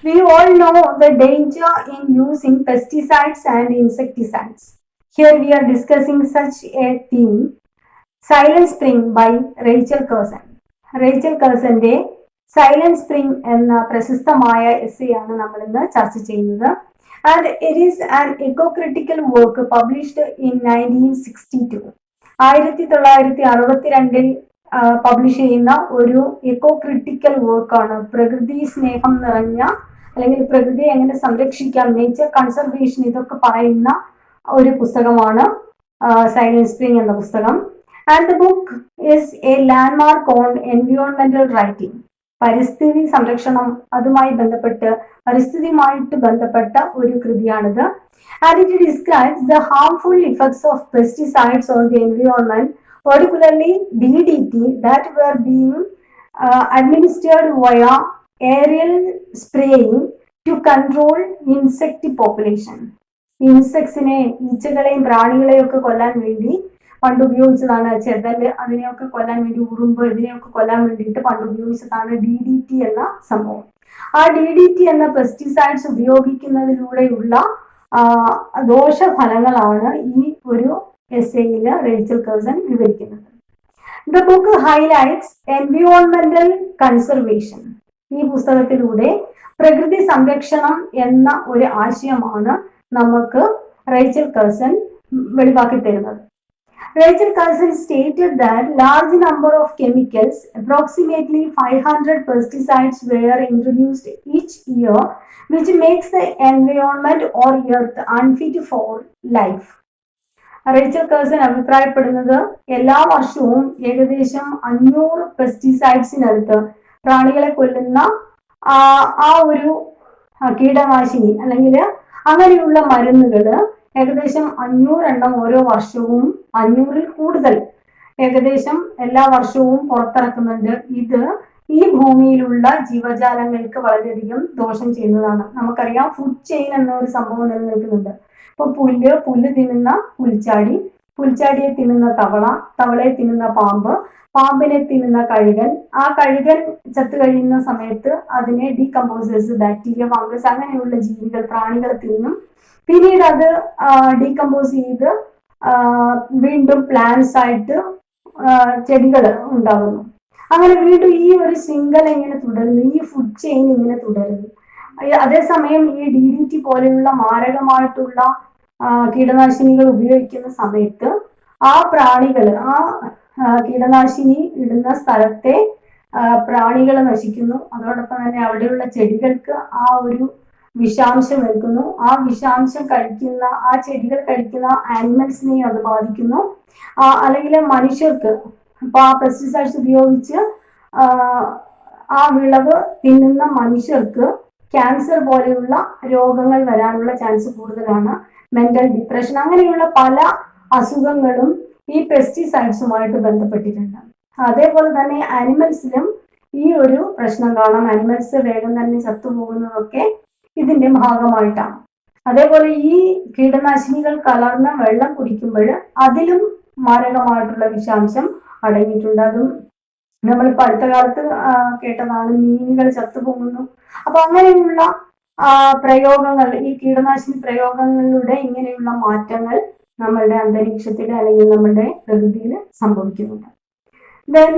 We all know the danger in using pesticides and insecticides. Here we are discussing such a theme, Silent Spring by Rachel Carson. Rachel കഴ്സന്റെ silent spring എന്ന പ്രശസ്തമായ എസ്സേയാണ് നമ്മൾ ഇന്ന് ചർച്ച ചെയ്യുന്നത്. And it is an ecocritical work published in 1962. 1962 publish ചെയ്യുന്ന ഒരു എക്കോക്രിട്ടിക്കൽ വർക്കാണ്. പ്രകൃതി സ്നേഹം നിറഞ്ഞ അല്ലെങ്കിൽ പ്രകൃതിയെ എങ്ങനെ സംരക്ഷിക്കാം, നേച്ചർ കൺസർവേഷൻ, ഇതൊക്കെ പറയുന്ന ഒരു പുസ്തകമാണ് സൈലന്റ് സ്പ്രിംഗ് എന്ന പുസ്തകം. And the book is a landmark on എൻവിയോൺമെന്റൽ റൈറ്റിംഗ്. പരിസ്ഥിതി സംരക്ഷണം, അതുമായി ബന്ധപ്പെട്ട് പരിസ്ഥിതിയുമായിട്ട് ബന്ധപ്പെട്ട ഒരു കൃതിയാണിത്. And it describes the harmful effects of pesticides on the environment, particularly DDT, that were being administered via aerial spraying to control insect population. ഇൻസെക്ട്സിനെ, ഈച്ചകളെയും പ്രാണികളെയും ഒക്കെ കൊല്ലാൻ വേണ്ടി പണ്ട് ഉപയോഗിച്ചതാണ്. ചെതല്, അതിനെയൊക്കെ കൊല്ലാൻ വേണ്ടി, ഉറുമ്പ്, ഇതിനെയൊക്കെ കൊല്ലാൻ വേണ്ടിയിട്ട് പണ്ട് ഉപയോഗിച്ചതാണ് DDT എന്ന സംഭവം. ആ DDT എന്ന പെസ്റ്റിസൈഡ്സ് ഉപയോഗിക്കുന്നതിലൂടെയുള്ള ദോഷഫലങ്ങളാണ് ഈ ഒരു എസ്സേയില് റേച്ചൽ കഴ്സൺ വിവരിക്കുന്നത്. ദ ബുക്ക് ഹൈലൈറ്റ്സ് എൻവിയോൺമെന്റൽ കൺസർവേഷൻ. ഈ പുസ്തകത്തിലൂടെ പ്രകൃതി സംരക്ഷണം എന്ന ഒരു ആശയമാണ് നമുക്ക് റേച്ചൽ കഴ്സൺ വെളിവാക്കി തരുന്നത്. Rachel Carson stated that large number of chemicals, approximately 500 pesticides, were introduced each year, which makes the environment or earth unfit for life. Rachel Curzon അഭിപ്രായപ്പെടുന്നത് എല്ലാ വർഷവും ഏകദേശം 500 പെസ്റ്റിസൈഡ്സിനടുത്ത്, പ്രാണികളെ കൊല്ലുന്ന ആ ഒരു കീടനാശിനി അല്ലെങ്കിൽ അങ്ങനെയുള്ള മരുന്നുകള് ഏകദേശം 500 എണ്ണം ഓരോ വർഷവും, 500-ൽ കൂടുതൽ ഏകദേശം എല്ലാ വർഷവും പുറത്തിറക്കുന്നുണ്ട്. ഇത് ഈ ഭൂമിയിലുള്ള ജീവജാലങ്ങൾക്ക് വളരെയധികം ദോഷം ചെയ്യുന്നതാണ്. നമുക്കറിയാം, ഫുഡ് ചെയിൻ എന്ന ഒരു സംഭവം നിലനിൽക്കുന്നുണ്ട്. ഇപ്പൊ പുല്ല് തിന്നുന്ന പുൽച്ചാടി, പുൽച്ചാടിയെ തിന്നുന്ന തവള, തവളയെ തിന്നുന്ന പാമ്പ്, പാമ്പിനെ തിന്നുന്ന കഴുകൻ, ആ കഴുകൻ ചത്തു കഴിയുന്ന സമയത്ത് അതിനെ ഡീകമ്പോസേഴ്സ്, ബാക്ടീരിയ, ഫംഗസ് അങ്ങനെയുള്ള ജീവികൾ, പ്രാണികൾ തിന്നും. പിന്നീട് അത് ഡീകമ്പോസ് ചെയ്ത് വീണ്ടും പ്ലാന്റ്സ് ആയിട്ട് ചെടികൾ ഉണ്ടാകുന്നു. അങ്ങനെ വീണ്ടും ഈ ഒരു ശൃംഖല ഇങ്ങനെ തുടരുന്നു, ഈ ഫുഡ് ചെയിൻ ഇങ്ങനെ തുടരുന്നു. അതേസമയം ഈ DDT പോലെയുള്ള മാരകമായിട്ടുള്ള കീടനാശിനികൾ ഉപയോഗിക്കുന്ന സമയത്ത് ആ പ്രാണികൾ, ആ കീടനാശിനി ഇടുന്ന സ്ഥലത്തെ പ്രാണികൾ നശിക്കുന്നു. അതോടൊപ്പം തന്നെ അവിടെയുള്ള ചെടികൾക്ക് ആ ഒരു വിഷാംശം ഏൽക്കുന്നു. ആ വിഷാംശം കഴിക്കുന്ന, ആ ചെടികൾ കഴിക്കുന്ന ആനിമൽസിനെയും അത് ബാധിക്കുന്നു. അല്ലെങ്കിൽ മനുഷ്യർക്ക്, ഇപ്പൊ ആ പെസ്റ്റിസൈഡ്സ് ഉപയോഗിച്ച് ആ വിളവ് തിന്നുന്ന മനുഷ്യർക്ക് ക്യാൻസർ പോലെയുള്ള രോഗങ്ങൾ വരാനുള്ള ചാൻസ് കൂടുതലാണ്. മെന്റൽ ഡിപ്രഷൻ, അങ്ങനെയുള്ള പല അസുഖങ്ങളും ഈ പെസ്റ്റിസൈഡ്സുമായിട്ട് ബന്ധപ്പെട്ടിട്ടുണ്ട്. അതേപോലെ തന്നെ ആനിമൽസിലും ഈ ഒരു പ്രശ്നം കാണാം. ആനിമൽസ് വേഗം തന്നെ ചത്തുപോകുന്നതൊക്കെ ഇതിന്റെ ഭാഗമായിട്ടാണ്. അതേപോലെ ഈ കീടനാശിനികൾ കലർന്ന വെള്ളം കുടിക്കുമ്പോൾ അതിലും മാരകമായിട്ടുള്ള വിഷാംശം അടങ്ങിയിട്ടുണ്ട്. അതും നമ്മളിപ്പോൾ അടുത്ത കാലത്ത് കേട്ടതാണ്, മീനുകൾ ചത്തുപോകുന്നു. അപ്പൊ അങ്ങനെയുള്ള പ്രയോഗങ്ങൾ, ഈ കീടനാശിനി പ്രയോഗങ്ങളിലൂടെ ഇങ്ങനെയുള്ള മാറ്റങ്ങൾ നമ്മളുടെ അന്തരീക്ഷത്തിൽ അല്ലെങ്കിൽ നമ്മളുടെ പ്രകൃതിയിൽ സംഭവിക്കുന്നുണ്ട്. Then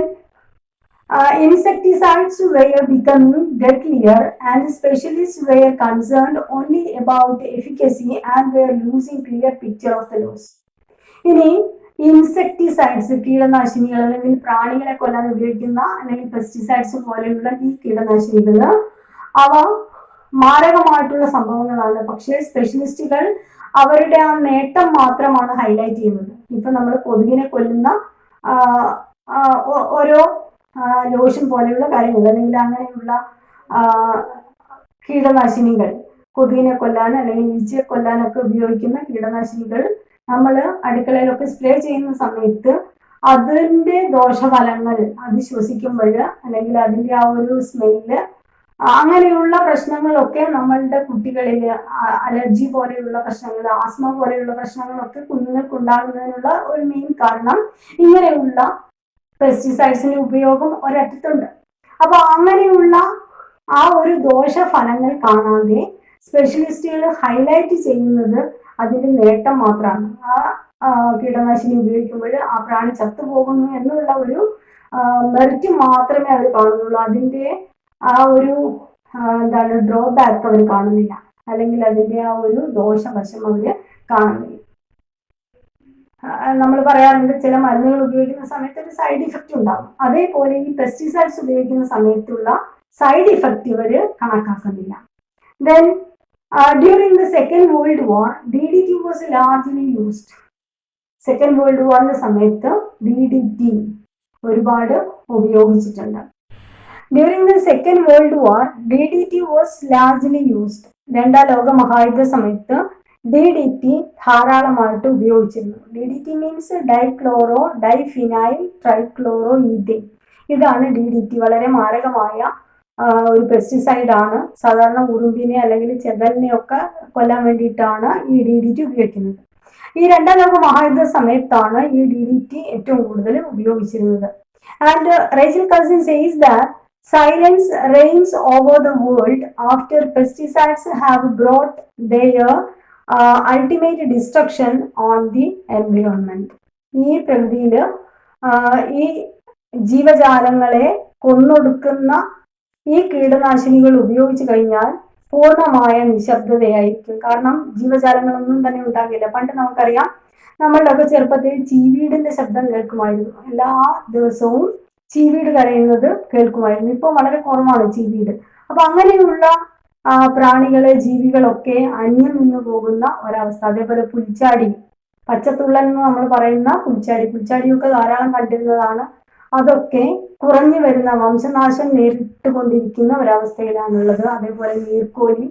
insecticides were becoming deadlier and specialists were concerned only about efficacy and were losing clear picture of the loss. ഇനി ഇൻസെക്ടിസൈഡ്സ്, കീടനാശിനികൾ അല്ലെങ്കിൽ പ്രാണികളെ കൊല്ലാൻ ഉപയോഗിക്കുന്ന അല്ലെങ്കിൽ പെസ്റ്റിസൈഡ്സ് പോലെയുള്ള ഈ കീടനാശിനികൾ അവ മാരകമായിട്ടുള്ള സംഭവങ്ങളാണ്. പക്ഷേ സ്പെഷ്യലിസ്റ്റുകൾ അവരുടെ ആ നേട്ടം മാത്രമാണ് ഹൈലൈറ്റ് ചെയ്യുന്നത്. ഇപ്പൊ നമ്മൾ കൊതുകിനെ കൊല്ലുന്ന ഓരോ ലോഷൻ പോലെയുള്ള കാര്യങ്ങൾ അല്ലെങ്കിൽ അങ്ങനെയുള്ള കീടനാശിനികൾ, കൊതുകിനെ കൊല്ലാൻ അല്ലെങ്കിൽ ഈച്ചയെ കൊല്ലാനൊക്കെ ഉപയോഗിക്കുന്ന കീടനാശിനികൾ നമ്മൾ അടുക്കളയിലൊക്കെ സ്പ്രേ ചെയ്യുന്ന സമയത്ത് അതിന്റെ ദോഷഫലങ്ങൾ അത് ശ്വസിക്കുമ്പോൾ അല്ലെങ്കിൽ അതിന്റെ ആ ഒരു സ്മെല്ല്, അങ്ങനെയുള്ള പ്രശ്നങ്ങളൊക്കെ നമ്മളുടെ കുട്ടികളിൽ അലർജി പോലെയുള്ള പ്രശ്നങ്ങൾ, ആസ്മ പോലെയുള്ള പ്രശ്നങ്ങളൊക്കെ കുഞ്ഞുങ്ങൾക്ക് ഉണ്ടാകുന്നതിനുള്ള ഒരു മെയിൻ കാരണം ഇങ്ങനെയുള്ള പെസ്റ്റിസൈഡ്സിന്റെ ഉപയോഗം ഒരറ്റത്തുണ്ട്. അപ്പൊ അങ്ങനെയുള്ള ആ ഒരു ദോഷഫലങ്ങൾ കാണാതെ സ്പെഷ്യലിസ്റ്റുകൾ ഹൈലൈറ്റ് ചെയ്യുന്നത് അതിന്റെ നേട്ടം മാത്രമാണ്. ആ കീടനാശിനി ഉപയോഗിക്കുമ്പോൾ ആ പ്രാണി ചത്തുപോകുന്നു എന്നുള്ള ഒരു മെറിറ്റ് മാത്രമേ അവർ കാണുന്നുള്ളൂ. അതിന്റെ ആ ഒരു എന്താണ് ഡ്രോബാക്ക് അവർ കാണുന്നില്ല, അല്ലെങ്കിൽ അതിന്റെ ആ ഒരു ദോഷവശം അവര് കാണുന്നില്ല. നമ്മൾ പറയാറുണ്ട് ചില മരുന്നുകൾ ഉപയോഗിക്കുന്ന സമയത്ത് ഒരു സൈഡ് ഇഫക്റ്റ് ഉണ്ടാകും. അതേപോലെ ഈ പെസ്റ്റിസൈഡ്സ് ഉപയോഗിക്കുന്ന സമയത്തുള്ള സൈഡ് ഇഫക്റ്റ് ഇവര് കണക്കാക്കുന്നില്ല. Then during the second world war DDT was largely used. Second world വാറിന്റെ സമയത്ത് DDT ഒരുപാട് ഉപയോഗിച്ചിട്ടുണ്ട്. During the second world war DDT was largely used. രണ്ടാം ലോക മഹായുദ്ധ സമയത്ത് DDT ധാരാളമായിട്ട് ഉപയോഗിച്ചിരുന്നു. DDT means dichloro diphenyl trichloro ethane. ഇതാണ് DDT. വളരെ മാരകമായ ഒരു പെസ്റ്റിസൈഡ് ആണ്. സാധാരണ ഉറുമ്പിനെ അല്ലെങ്കിൽ ചെതലിനെ ഒക്കെ കൊല്ലാൻ വേണ്ടിയിട്ടാണ് ഈ DDT ഉപയോഗിക്കുന്നത്. ഈ രണ്ടാം ലോക മഹായുദ്ധ സമയത്താണ് ഈ DDT ഏറ്റവും കൂടുതൽ ഉപയോഗിച്ചിരുന്നത്. And Rachel cousin says that silence reigns over the world after pesticides have brought their ultimate destruction on the environment. ഈ പ്രകൃതിയിൽ ഈ ജീവജാലങ്ങളെ കൊന്നൊടുക്കുന്ന ഈ കീടനാശിനികൾ ഉപയോഗിച്ചു കഴിഞ്ഞാൽ പൂർണ്ണമായ നിശബ്ദതയായിരിക്കും. കാരണം ജീവജാലങ്ങളൊന്നും തന്നെ ഉണ്ടാകില്ല. പണ്ട് നമുക്കറിയാം, നമ്മളുടെയൊക്കെ ചെറുപ്പത്തിൽ ചീവീടിന്റെ ശബ്ദം കേൾക്കുമായിരുന്നു. എല്ലാ ദിവസവും ചീവീട് കരയുന്നത് കേൾക്കുമായിരുന്നു. ഇപ്പോൾ വളരെ കുറവാണ് ചീവീട്. അപ്പൊ അങ്ങനെയുള്ള പ്രാണികള് ജീവികളൊക്കെ അന്യം നിന്ന് പോകുന്ന ഒരവസ്ഥ. അതേപോലെ പുൽച്ചാടി, പച്ചത്തുള്ളൻ എന്ന് നമ്മൾ പറയുന്ന പുൽച്ചാടിയൊക്കെ ധാരാളം കണ്ടിരുന്നതാണ്. അതൊക്കെ കുറഞ്ഞു വരുന്ന, വംശനാശം നേരിട്ടുകൊണ്ടിരിക്കുന്ന ഒരവസ്ഥയിലാണുള്ളത്. അതേപോലെ നീർക്കോലി,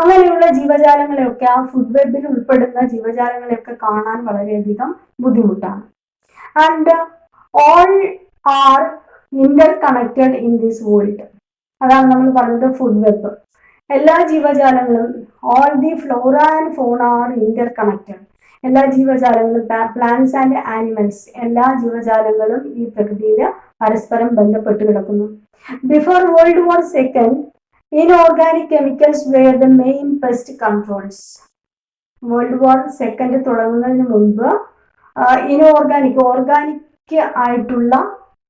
അങ്ങനെയുള്ള ജീവജാലങ്ങളെയൊക്കെ, ആ ഫുഡ് വെബിൽ ഉൾപ്പെടുന്ന ജീവജാലങ്ങളെയൊക്കെ കാണാൻ വളരെയധികം ബുദ്ധിമുട്ടാണ്. And all are interconnected in this world. അതാണ് നമ്മൾ പറഞ്ഞത് ഫുഡ് വെബ്. എല്ലാ ജീവജാലങ്ങളും, all the flora and fauna are interconnected. എല്ലാ ജീവജാലങ്ങളും, പ്ലാന്റ്സ് ആൻഡ് ആനിമൽസ്, എല്ലാ ജീവജാലങ്ങളും ഈ പ്രകൃതിയിൽ പരസ്പരം ബന്ധപ്പെട്ട് കിടക്കുന്നു. Before world war second, inorganic chemicals were the main pest controls. World war second തുടങ്ങുന്നതിന് മുൻപ് ഇൻഓർഗാനിക്, ഓർഗാനിക് ആയിട്ടുള്ള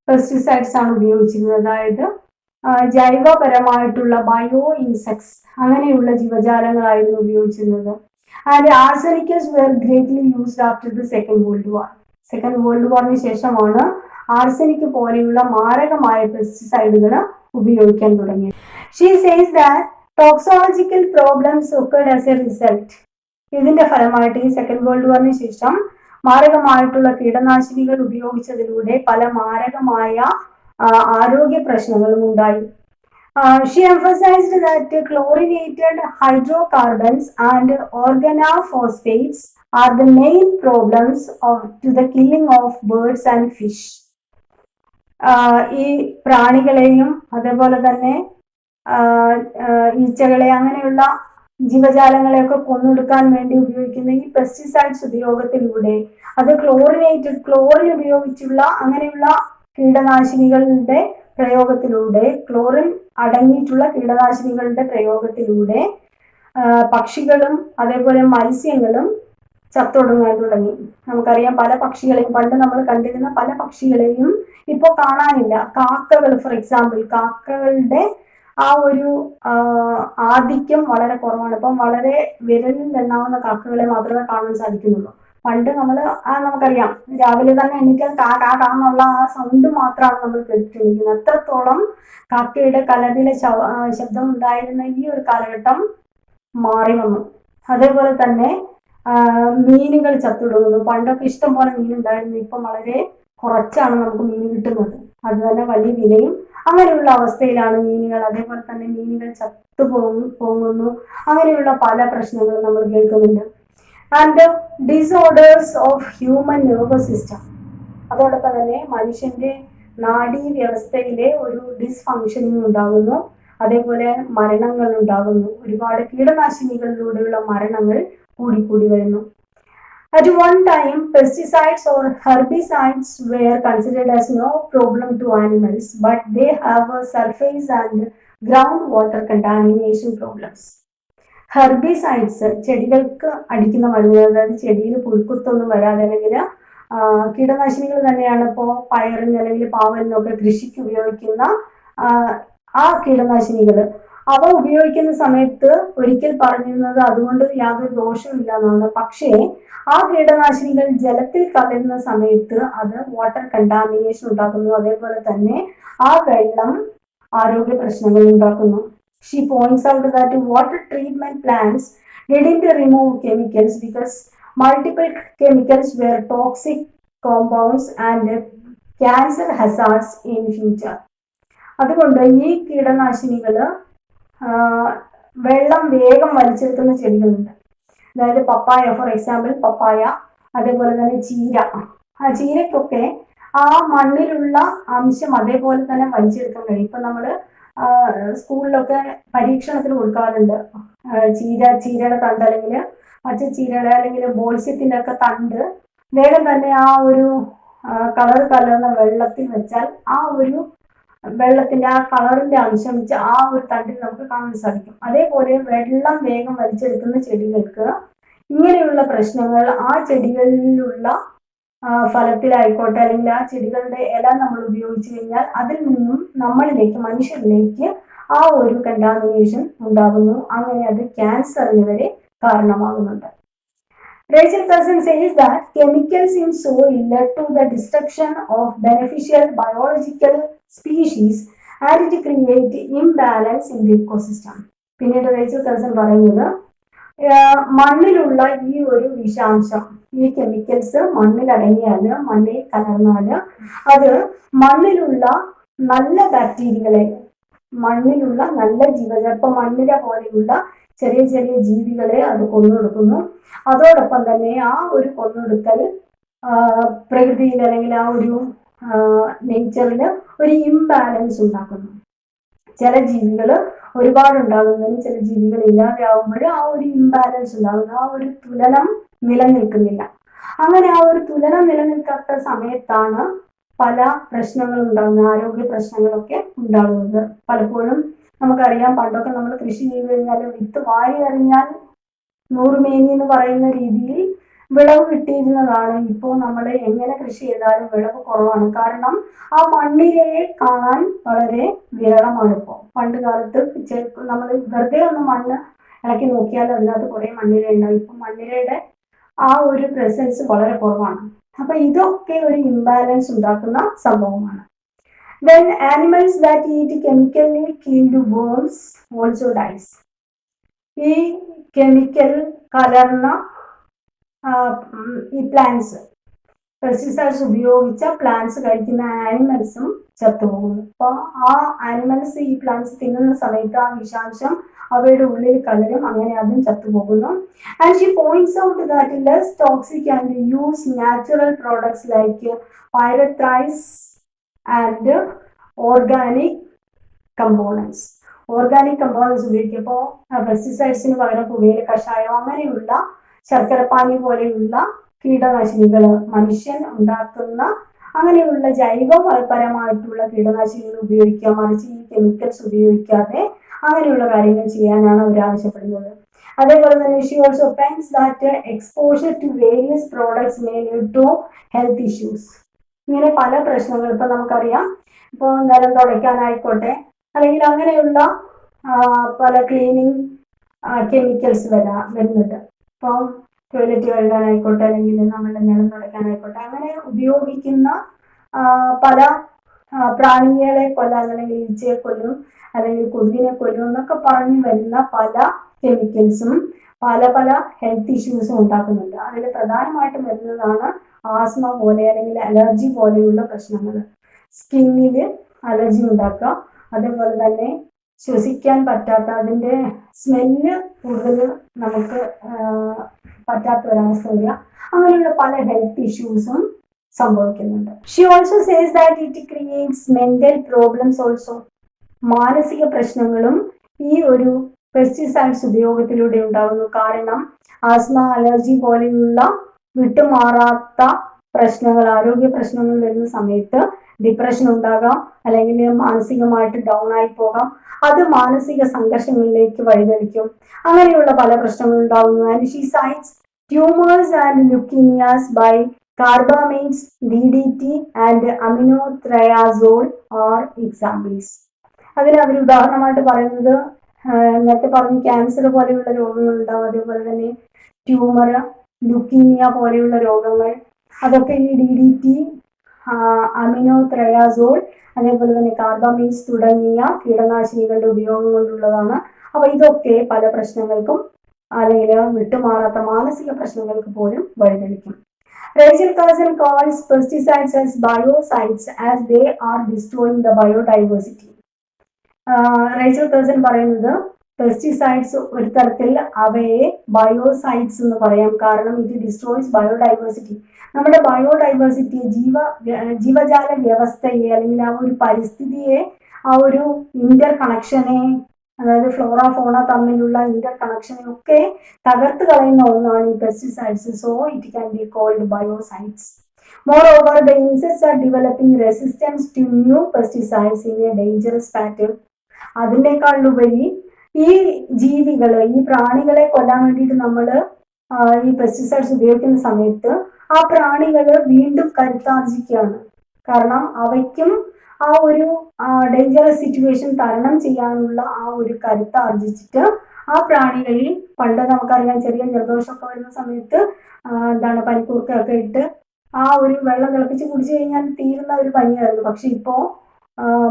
പെസ്റ്റിസൈഡ്സ് ആണ് ഉപയോഗിച്ചിരുന്നത്. അതായത് ജൈവപരമായിട്ടുള്ള ബയോ ഇൻസെക്ട്സ്, അങ്ങനെയുള്ള ജീവജാലങ്ങളായിരുന്നു ഉപയോഗിച്ചിരുന്നത്. And arsenicals were greatly used after the second world war. Second world വാറിന് ശേഷമാണ് ആർസെനിക് പോലെയുള്ള മാരകമായ പെസ്റ്റിസൈഡുകൾ ഉപയോഗിക്കാൻ തുടങ്ങിയത്. She says that toxicological problems occurred as a result. ഇതിന്റെ ഫലമായിട്ട് ഈ സെക്കൻഡ് വേൾഡ് വാറിന് ശേഷം മാരകമായിട്ടുള്ള കീടനാശിനികൾ ഉപയോഗിച്ചതിലൂടെ പല മാരകമായ ആരോഗ്യ പ്രശ്നങ്ങളും ഉണ്ടായി. She emphasized that chlorinated hydrocarbons and organophosphates are the main problems to the killing of birds and fish. ഈ പ്രാണികളെയും അതേപോലെ തന്നെ ഈച്ചകളെ, അങ്ങനെയുള്ള ജീവജാലങ്ങളെയൊക്കെ കൊന്നൊടുക്കാൻ വേണ്ടി ഉപയോഗിക്കുന്ന ഈ പെസ്റ്റിസൈഡ്സ് ഉപയോഗത്തിലൂടെ, അത് ക്ലോറിൻ ഉപയോഗിച്ചുള്ള അങ്ങനെയുള്ള കീടനാശിനികളുടെ പ്രയോഗത്തിലൂടെ, ക്ലോറിൻ അടങ്ങിയിട്ടുള്ള കീടനാശിനികളുടെ പ്രയോഗത്തിലൂടെ പക്ഷികളും അതേപോലെ മത്സ്യങ്ങളും ചത്തൊടുങ്ങാൻ തുടങ്ങി. നമുക്കറിയാം, പല പക്ഷികളെയും, പണ്ട് നമ്മൾ കണ്ടിരുന്ന പല പക്ഷികളെയും ഇപ്പോൾ കാണാനില്ല. കാക്കകൾ, ഫോർ എക്സാമ്പിൾ, കാക്കകളുടെ ആ ഒരു ആധിക്യം വളരെ കുറവാണ്. ഇപ്പം വളരെ വിരലിൽ എണ്ണാവുന്ന കാക്കകളെ മാത്രമേ കാണാൻ സാധിക്കുന്നുള്ളൂ. പണ്ട് നമുക്കറിയാം, രാവിലെ തന്നെ എണീറ്റാൽ കാന്നുള്ള ആ സൗണ്ട് മാത്രമാണ് നമ്മൾ കേട്ടിരിക്കുന്നത്. അത്രത്തോളം കാക്കയുടെ കലപില ശബ്ദം ഉണ്ടായിരുന്ന ഈ ഒരു കാലഘട്ടം മാറി വന്നു. അതേപോലെ തന്നെ മീനുകൾ ചത്തൊടുങ്ങുന്നു. പണ്ടൊക്കെ ഇഷ്ടം പോലെ മീനുണ്ടായിരുന്നു, ഇപ്പം വളരെ കുറച്ചാണ് നമുക്ക് മീൻ കിട്ടുന്നത്. അത് തന്നെ വലിയ വിലയും. അങ്ങനെയുള്ള അവസ്ഥയിലാണ് മീനുകൾ. അതേപോലെ തന്നെ മീനുകൾ പോകുന്നു. അങ്ങനെയുള്ള പല പ്രശ്നങ്ങളും നമ്മൾ കേൾക്കുന്നുണ്ട്. And disorders of human nervous system. അതോടൊപ്പം തന്നെ മനുഷ്യന്റെ നാഡീ വ്യവസ്ഥയിലെ ഒരു ഡിസ്ഫങ്ഷനിങ് ഉണ്ടാകുന്നു. അതേപോലെ മരണങ്ങൾ ഉണ്ടാകുന്നു. ഒരുപാട് കീടനാശിനികളിലൂടെയുള്ള മരണങ്ങൾ കൂടി വരുന്നു. At one time, pesticides or herbicides were considered as no problem to animals, but they have a surface and ground water contamination problems. Herbicides ചെടികൾക്ക് അടിക്കുന്ന മരുന്നുകൾ, അതായത് ചെടിയിൽ പുഴുക്കുത്തൊന്നും വരാതെ അല്ലെങ്കിൽ കീടനാശിനികൾ തന്നെയാണ് ഇപ്പോൾ പയറിന് അല്ലെങ്കിൽ പാവലിനൊക്കെ കൃഷിക്ക് ഉപയോഗിക്കുന്ന ആ കീടനാശിനികൾ. അവ ഉപയോഗിക്കുന്ന സമയത്ത് ഒരിക്കൽ പറഞ്ഞിരുന്നത് അതുകൊണ്ട് യാതൊരു ദോഷമില്ല എന്നാണ്. പക്ഷേ ആ കീടനാശിനികൾ ജലത്തിൽ കലരുന്ന സമയത്ത് അത് വാട്ടർ കണ്ടാമിനേഷൻ ഉണ്ടാക്കുന്നു. അതേപോലെ തന്നെ ആ വെള്ളം ആരോഗ്യ പ്രശ്നങ്ങൾ ഉണ്ടാക്കുന്നു. She points out that water treatment plants didn't remove chemicals because multiple chemicals were toxic compounds and cancer hazards in future. അതുകൊണ്ട് ഈ കീടനാശിനികൾ വെള്ളം വേഗം വലിച്ചെടുക്കുന്ന ചെടികളുണ്ട്. അതായത് പപ്പായ, ഫോർ എക്സാമ്പിൾ പപ്പായ, അതേപോലെ തന്നെ ചീര. ആ ചീരയ്ക്കൊക്കെ ആ മണ്ണിലുള്ള അംശം അതേപോലെ തന്നെ വലിച്ചെടുക്കാൻ കഴിയും. ഇപ്പൊ നമ്മള് സ്കൂളിലൊക്കെ പരീക്ഷണത്തിന് കൊടുക്കാറുണ്ട്. ചീരയുടെ തണ്ട് അല്ലെങ്കിൽ ചീരയുടെ അല്ലെങ്കിൽ ബോൾസ്യത്തിന്റെ ഒക്കെ തണ്ട് വേഗം തന്നെ ആ ഒരു കളർ കലർന്ന വെള്ളത്തിൽ വെച്ചാൽ ആ ഒരു വെള്ളത്തിന്റെ ആ കളറിന്റെ അംശം വെച്ച് ആ ഒരു തണ്ടിൽ നമുക്ക് കാണാൻ സാധിക്കും. അതേപോലെ വെള്ളം വേഗം വലിച്ചെടുക്കുന്ന ചെടികൾക്ക് ഇങ്ങനെയുള്ള പ്രശ്നങ്ങൾ ആ ചെടികളിലുള്ള ഫലത്തിലായിക്കോട്ടെ അല്ലെങ്കിൽ ആ ചെടികളുടെ ഇല നമ്മൾ ഉപയോഗിച്ചു കഴിഞ്ഞാൽ അതിൽ നിന്നും നമ്മളിലേക്ക്, മനുഷ്യരിലേക്ക് ആ ഒരു കണ്ടാമിനേഷൻ ഉണ്ടാകുന്നു. അങ്ങനെ അത് ക്യാൻസറിന് വരെ കാരണമാകുന്നുണ്ട്. Rachel Carson says that chemicals in soil led to the destruction of beneficial biological species and it create imbalance in the ecosystem. പിന്നീട് റേച്ചൽ കർസൺ പറയുന്നത് മണ്ണിലുള്ള ഈ ഒരു വിഷാംശം, ഈ കെമിക്കൽസ് മണ്ണിലടങ്ങിയാല്, മണ്ണിൽ കലർന്നാല് അത് മണ്ണിലുള്ള നല്ല ബാക്ടീരിയകളെ, മണ്ണിലുള്ള നല്ല ജീവജാലം, ഇപ്പൊ മണ്ണിര പോലെയുള്ള ചെറിയ ചെറിയ ജീവികളെ അത് കൊന്നൊടുക്കുന്നു. അതോടൊപ്പം തന്നെ ആ ഒരു കൊന്നൊടുക്കൽ പ്രകൃതിയിൽ അല്ലെങ്കിൽ ആ ഒരു നേച്ചറിൽ ഒരു ഇംബാലൻസ് ഉണ്ടാക്കുന്നു. ചില ജീവികൾ ഒരുപാട് ഉണ്ടാകുന്നതിന് ചില ജീവികൾ ഇല്ലാതെയാവുമ്പോൾ ആ ഒരു ഇംബാലൻസ് ഉണ്ടാകുന്നു. ആ ഒരു തുലനം നിലനിൽക്കുന്നില്ല. അങ്ങനെ ആ ഒരു തുലനം നിലനിൽക്കാത്ത സമയത്താണ് പല പ്രശ്നങ്ങളും ഉണ്ടാകുന്നത്, ആരോഗ്യ പ്രശ്നങ്ങളൊക്കെ ഉണ്ടാകുന്നത്. പലപ്പോഴും നമുക്കറിയാം, പണ്ടൊക്കെ നമ്മൾ കൃഷി ചെയ്ത് കഴിഞ്ഞാൽ വിത്ത് വാരി എറിഞ്ഞാൽ നൂറുമേനി എന്ന് പറയുന്ന രീതിയിൽ വിളവ് കിട്ടിയിരുന്നതാണ്. ഇപ്പോൾ നമ്മൾ എങ്ങനെ കൃഷി ചെയ്താലും വിളവ് കുറവാണ്. കാരണം ആ മണ്ണിരയെ കാണാൻ വളരെ വിരളമാണ്. ഇപ്പോൾ പണ്ട് കാലത്ത് നമ്മൾ വെറുതെ ഒന്ന് മണ്ണ് ഇളക്കി നോക്കിയാൽ അതിനകത്ത് കുറെ മണ്ണിര ഉണ്ടാവും. ഇപ്പൊ മണ്ണിരയുടെ ആ ഒരു പ്രസൻസ് വളരെ കുറവാണ്. അപ്പൊ ഇതൊക്കെ ഒരു ഇംബാലൻസ് ഉണ്ടാക്കുന്ന സംഭവമാണ്. Then animals that eat chemically killed worms also dies. ഈ കെമിക്കൽ കലർന്ന ഈ പ്ലാന്റ്സ്, പെസ്റ്റിസൈഡ്സ് ഉപയോഗിച്ച പ്ലാന്റ്സ് കഴിക്കുന്ന ആനിമൽസും ചത്തുപോകുന്നു. അപ്പോൾ ആ ആനിമൽസ് ഈ പ്ലാന്റ്സ് തിന്നുന്ന സമയത്ത് ആ വിഷാംശം അവയുടെ ഉള്ളിൽ കലരും, അങ്ങനെ അതും ചത്തുപോകുന്നു. And she points out that less toxic and use natural products like pyrethrins and organic components. Organic components ഉപയോഗിക്കുമ്പോൾ പെസ്റ്റിസൈഡ്സിന് പകരം പുകയില കഷായം, അങ്ങനെയുള്ള ശർക്കരപ്പാനി പോലെയുള്ള കീടനാശിനികൾ, മനുഷ്യൻ ഉണ്ടാക്കുന്ന അങ്ങനെയുള്ള ജൈവപരമായിട്ടുള്ള കീടനാശിനികൾ ഉപയോഗിക്കുക, മറിച്ച് ഈ കെമിക്കൽസ് ഉപയോഗിക്കാതെ അങ്ങനെയുള്ള കാര്യങ്ങൾ ചെയ്യാനാണ് അവർ ആവശ്യപ്പെടുന്നത്. അതേപോലെ തന്നെ she also points that exposure to various products may lead to health issues. ഇങ്ങനെ പല പ്രശ്നങ്ങൾ ഇപ്പൊ നമുക്കറിയാം. ഇപ്പോൾ നിലം തുടയ്ക്കാനായിക്കോട്ടെ അല്ലെങ്കിൽ അങ്ങനെയുള്ള പല ക്ലീനിങ് കെമിക്കൽസ് വരുന്നുണ്ട്. ഇപ്പോൾ ടോയ്ലറ്റ് കഴുകാനായിക്കോട്ടെ അല്ലെങ്കിൽ നമ്മളുടെ നിലം തുടയ്ക്കാനായിക്കോട്ടെ അങ്ങനെ ഉപയോഗിക്കുന്ന പല പ്രാണികളെ കൊല്ലാൻ, അല്ലെങ്കിൽ ഈച്ചയെ കൊല്ലും അല്ലെങ്കിൽ കൊതുകിനെ കൊല്ലും എന്നൊക്കെ പറഞ്ഞു വരുന്ന പല കെമിക്കൽസും പല പല ഹെൽത്ത് ഇഷ്യൂസും ഉണ്ടാക്കുന്നുണ്ട്. അതിൽ പ്രധാനമായിട്ടും വരുന്നതാണ് ആസ്മ പോലെ അല്ലെങ്കിൽ അലർജി പോലെയുള്ള പ്രശ്നങ്ങൾ. സ്കിന്നിൽ അലർജി ഉണ്ടാക്കുക, അതേപോലെ തന്നെ ശ്വസിക്കാൻ പറ്റാത്ത, അതിൻ്റെ സ്മെല്ല് കൂടുതൽ നമുക്ക് പറ്റാത്ത ഒരവസ്ഥ വരിക, അങ്ങനെയുള്ള പല ഹെൽത്ത് ഇഷ്യൂസും സംഭവിക്കുന്നുണ്ട്. Xi also says that it creates mental problems also. മാനസിക പ്രശ്നങ്ങളും ഈ ഒരു പെസ്റ്റിസൈഡ്സ് ഉപയോഗത്തിലൂടെ ഉണ്ടാകുന്നു. കാരണം ആസ്മ, അലർജി പോലെയുള്ള വിട്ടുമാറാത്ത പ്രശ്നങ്ങൾ, ആരോഗ്യ പ്രശ്നങ്ങൾ വരുന്ന സമയത്ത് ഡിപ്രഷൻ ഉണ്ടാകാം, അല്ലെങ്കിൽ മാനസികമായിട്ട് ഡൗൺ ആയി പോകാം. അത് മാനസിക സംഘർഷങ്ങളിലേക്ക് വഴിതെളിക്കും. അങ്ങനെയുള്ള പല പ്രശ്നങ്ങളും ഉണ്ടാകുന്നു. And she cites tumours and leukaemias by carbamates, DDT and aminotriazole are examples. അതിൽ അവർ ഉദാഹരണമായിട്ട് പറയുന്നത് നേരത്തെ പറഞ്ഞു ക്യാൻസർ പോലെയുള്ള രോഗങ്ങൾ ഉണ്ടാവും, അതേപോലെ തന്നെ ട്യൂമർ, ലുക്കീമിയ പോലെയുള്ള രോഗങ്ങൾ, അതൊക്കെ ഈ DDT, അമിനോത്രയാസോൾ, അതേപോലെ തന്നെ കാർബാമൈൻസ് തുടങ്ങിയ കീടനാശിനികളുടെ ഉപയോഗം കൊണ്ടുള്ളതാണ്. അപ്പൊ ഇതൊക്കെ പല പ്രശ്നങ്ങൾക്കും അല്ലെങ്കിൽ വിട്ടുമാറാത്ത മാനസിക പ്രശ്നങ്ങൾക്ക് പോലും വഴിതെളിക്കും. Rachel Carson calls pesticides as biocides as they are destroying the biodiversity. Rachel Carson പറയുന്നത് പെസ്റ്റിസൈഡ്സ് ഒരു തരത്തിൽ അവയെ ബയോസൈഡ്സ് എന്ന് പറയാം, കാരണം ഇത് ഡിസ്ട്രോയ്സ് ബയോഡൈവേഴ്സിറ്റി. നമ്മുടെ ബയോഡൈവേഴ്സിറ്റിയെ, ജീവജാല വ്യവസ്ഥയെ അല്ലെങ്കിൽ ആ ഒരു പരിസ്ഥിതിയെ, ആ ഒരു ഇന്റർ കണക്ഷനെ, അതായത് ഫ്ലോറ ഫോണ തമ്മിലുള്ള ഇന്റർ കണക്ഷനെ ഒക്കെ തകർത്ത് കളയുന്ന ഒന്നാണ് ഈ pesticides. So it can be called biocides. Moreover, the insects are developing resistance to new pesticides in a dangerous pattern. അതിനേക്കാളുപരി ഈ ജീവികള്, ഈ പ്രാണികളെ കൊല്ലാൻ വേണ്ടിയിട്ട് നമ്മൾ ഈ പെസ്റ്റിസൈഡ്സ് ഉപയോഗിക്കുന്ന സമയത്ത് ആ പ്രാണികള് വീണ്ടും കരുത്താർജിക്കുകയാണ്. കാരണം അവയ്ക്കും ആ ഒരു ഡേഞ്ചറസ് സിറ്റുവേഷൻ തരണം ചെയ്യാനുള്ള ആ ഒരു കരുത്ത് ആർജിച്ചിട്ട് ആ പ്രാണികളിൽ, പണ്ട് നമുക്കറിയാം ചെറിയ ജലദോഷമൊക്കെ വരുന്ന സമയത്ത് എന്താണ് പനിക്കൂർക്കയൊക്കെ ഇട്ട് ആ ഒരു വെള്ളം തിളപ്പിച്ച് കുടിച്ചു കഴിഞ്ഞാൽ തീരുന്ന ഒരു പനിയായിരുന്നു. പക്ഷെ ഇപ്പോ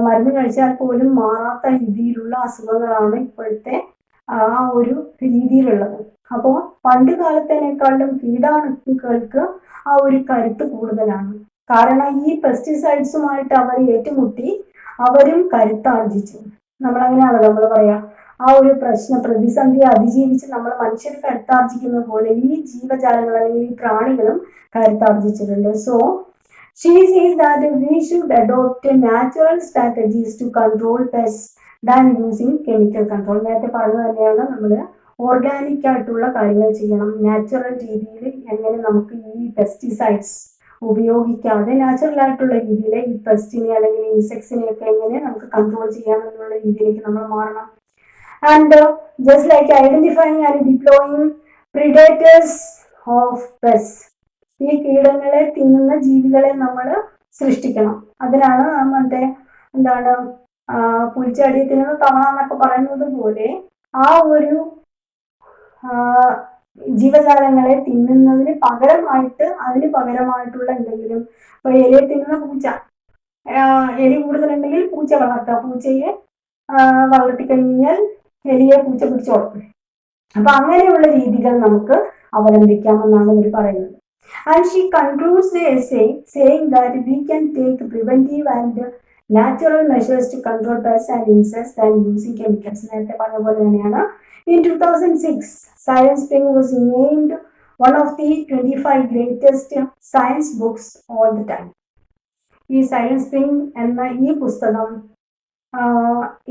മരുന്ന് കഴിച്ചാൽ പോലും മാറാത്ത രീതിയിലുള്ള അസുഖങ്ങളാണ് ഇപ്പോഴത്തെ ആ ഒരു രീതിയിലുള്ളത്. അപ്പോൾ പണ്ട് കാലത്തേക്കാളും കീടാണുക്കൾക്ക് ആ ഒരു കരുത്ത് കൂടുതലാണ്. കാരണം ഈ പെസ്റ്റിസൈഡ്സുമായിട്ട് അവർ ഏറ്റുമുട്ടി അവരും കരുത്താർജിച്ചു. നമ്മളങ്ങനെയാണല്ലോ നമ്മൾ പറയാ, ആ ഒരു പ്രതിസന്ധിയെ അതിജീവിച്ച് നമ്മൾ മനുഷ്യർ കരുത്താർജിക്കുന്ന പോലെ ഈ ജീവജാലങ്ങൾ അല്ലെങ്കിൽ ഈ പ്രാണികളും കരുത്താർജിച്ചിട്ടുണ്ട്. So she says that we should adopt natural strategies to control pests than using chemical control. നേരത്തെ പറഞ്ഞു തന്നെയാണ് നമ്മൾ ഓർഗാനിക് ആയിട്ടുള്ള കാര്യങ്ങൾ ചെയ്യണം. നാച്ചുറൽ രീതിയിൽ എങ്ങനെ നമുക്ക് ഈ പെസ്റ്റിസൈഡ്സ് ഉപയോഗിക്കാതെ നാച്ചുറൽ ആയിട്ടുള്ള രീതിയിൽ ഈ പെസ്റ്റിനെ അല്ലെങ്കിൽ ഇൻസെക്ട്സിനെ ഒക്കെ എങ്ങനെ നമുക്ക് കൺട്രോൾ ചെയ്യാം എന്നുള്ള രീതിയിലേക്ക് നമ്മൾ മാറണം. And just like identifying and deploying predators of pest, ഈ കീടങ്ങളെ തിന്നുന്ന ജീവികളെ നമ്മൾ സൃഷ്ടിക്കണം. അതിനാണ് മറ്റേ എന്താണ് പുൽച്ചാടിയെ തിന്നുന്ന തവണ എന്നൊക്കെ പറയുന്നത് പോലെ ആ ഒരു ജീവജാലങ്ങളെ തിന്നുന്നതിന് പകരമായിട്ട്, അതിന് പകരമായിട്ടുള്ള എന്തെങ്കിലും, ഇപ്പൊ എലിയെ തിന്നുന്ന പൂച്ച, എലി കൂടുതലുണ്ടെങ്കിൽ പൂച്ച വളർത്തുക, പൂച്ചയെ വളർത്തിക്കഴിഞ്ഞാൽ എലിയെ പൂച്ച പിടിച്ചോളും. അപ്പൊ അങ്ങനെയുള്ള രീതികൾ നമുക്ക് അവലംബിക്കാമെന്നാണ് ഇവർ പറയുന്നത്. And she concludes the essay saying that we can take preventive and natural measures to control pests and insects than using chemicals. നേരത്തെ പറഞ്ഞ പോലെ തന്നെയാണ്. In 2006, Science Spring was named one of the 25 greatest science books all the time. ഈ science spring എന്ന ഈ പുസ്തകം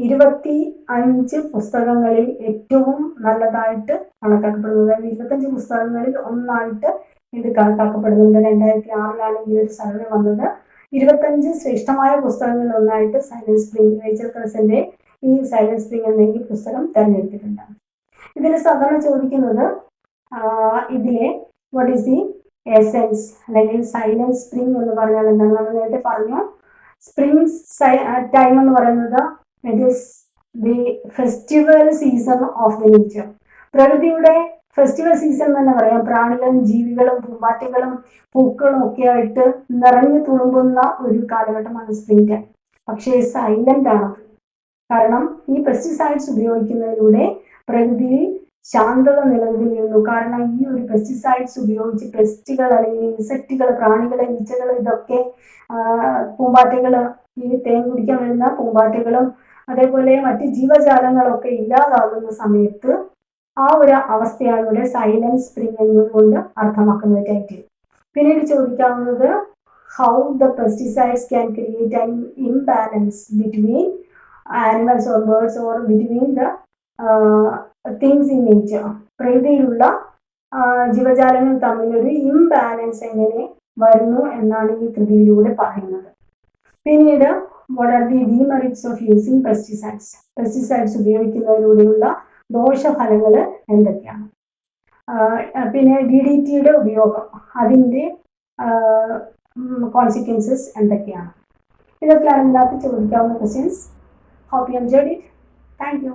25 പുസ്തകങ്ങളിൽ ഏറ്റവും നല്ലതായിട്ട് കണക്കാക്കപ്പെടുന്നത്, 25 പുസ്തകങ്ങളിൽ ഒന്നായിട്ട് ഇത് കണക്കാക്കപ്പെടുന്നുണ്ട്. 2006 ഈ ഒരു സർവേ വന്നത്. 25 ശ്രേഷ്ഠമായ പുസ്തകങ്ങളിൽ ഒന്നായിട്ട് സൈലന്റ് സ്പ്രിംഗ്, റേച്ചൽ കേഴ്സന്റെ ഈ സൈലന്റ് സ്പ്രിംഗ് എന്ന ഈ പുസ്തകം തെരഞ്ഞെടുത്തിട്ടുണ്ട്. ഇതിൽ സാധാരണ ചോദിക്കുന്നത് ഇതിലെ വാട്ട് ഈസ് ദി എസെൻസ് അല്ലെങ്കിൽ സൈലന്റ് സ്പ്രിംഗ് എന്ന് പറഞ്ഞാൽ എന്താണ്? നമ്മൾ നേരത്തെ പറഞ്ഞു, സ്പ്രിംഗ് ടൈം എന്ന് പറയുന്നത് it is the festival season of the nature. പ്രകൃതിയുടെ ഫെസ്റ്റിവൽ സീസൺ തന്നെ പറയാം. പ്രാണികളും ജീവികളും പൂമ്പാറ്റകളും പൂക്കളും ഒക്കെ ആയിട്ട് നിറഞ്ഞു തുളുമ്പുന്ന ഒരു കാലഘട്ടമാണ് സ്പ്രിംഗ് ടൈം. പക്ഷേ സൈലന്റ് ആണ്. കാരണം ഈ പെസ്റ്റിസൈഡ്സ് ഉപയോഗിക്കുന്നതിലൂടെ പ്രകൃതിയിൽ ശാന്തത നിലനിന്നിരുന്നു. കാരണം ഈ ഒരു പെസ്റ്റിസൈഡ്സ് ഉപയോഗിച്ച് പെസ്റ്റുകൾ അല്ലെങ്കിൽ ഇൻസെക്റ്റുകൾ, പ്രാണികൾ, ഈച്ചകൾ, ഇതൊക്കെ പൂമ്പാറ്റകൾ, ഈ തേൻ കുടിക്കാൻ വരുന്ന പൂമ്പാറ്റകളും അതേപോലെ മറ്റ് ജീവജാലങ്ങളൊക്കെ ഇല്ലാതാകുന്ന സമയത്ത് ആ ഒരു അവസ്ഥയാണ് ഇവിടെ സൈലന്റ് സ്പ്രിംഗ് എന്നതുകൊണ്ട് അർത്ഥമാക്കുന്നതായിട്ട്. പിന്നീട് ചോദിക്കാവുന്നത് how the pesticides can create an imbalance between animals or birds or between the things in nature. പ്രകൃതിയിലുള്ള ജീവജാലങ്ങൾ തമ്മിലൊരു ഇംബാലൻസ് എങ്ങനെ വരുന്നു എന്നാണ് ഈ കൃതിയിലൂടെ പറയുന്നത്. പിന്നീട് what are the demerits of using pesticides? Pesticides ഉപയോഗിക്കുന്നതിലൂടെയുള്ള ദോഷഫലങ്ങൾ എന്തൊക്കെയാണ്? പിന്നെ DDTയുടെ ഉപയോഗം, അതിൻ്റെ കോൺസിക്വൻസസ് എന്തൊക്കെയാണ്? ഇതൊക്കെയാണ് ഇതിനകത്ത് ചോദിക്കാവുന്ന questions. Hope you enjoyed it. Thank U.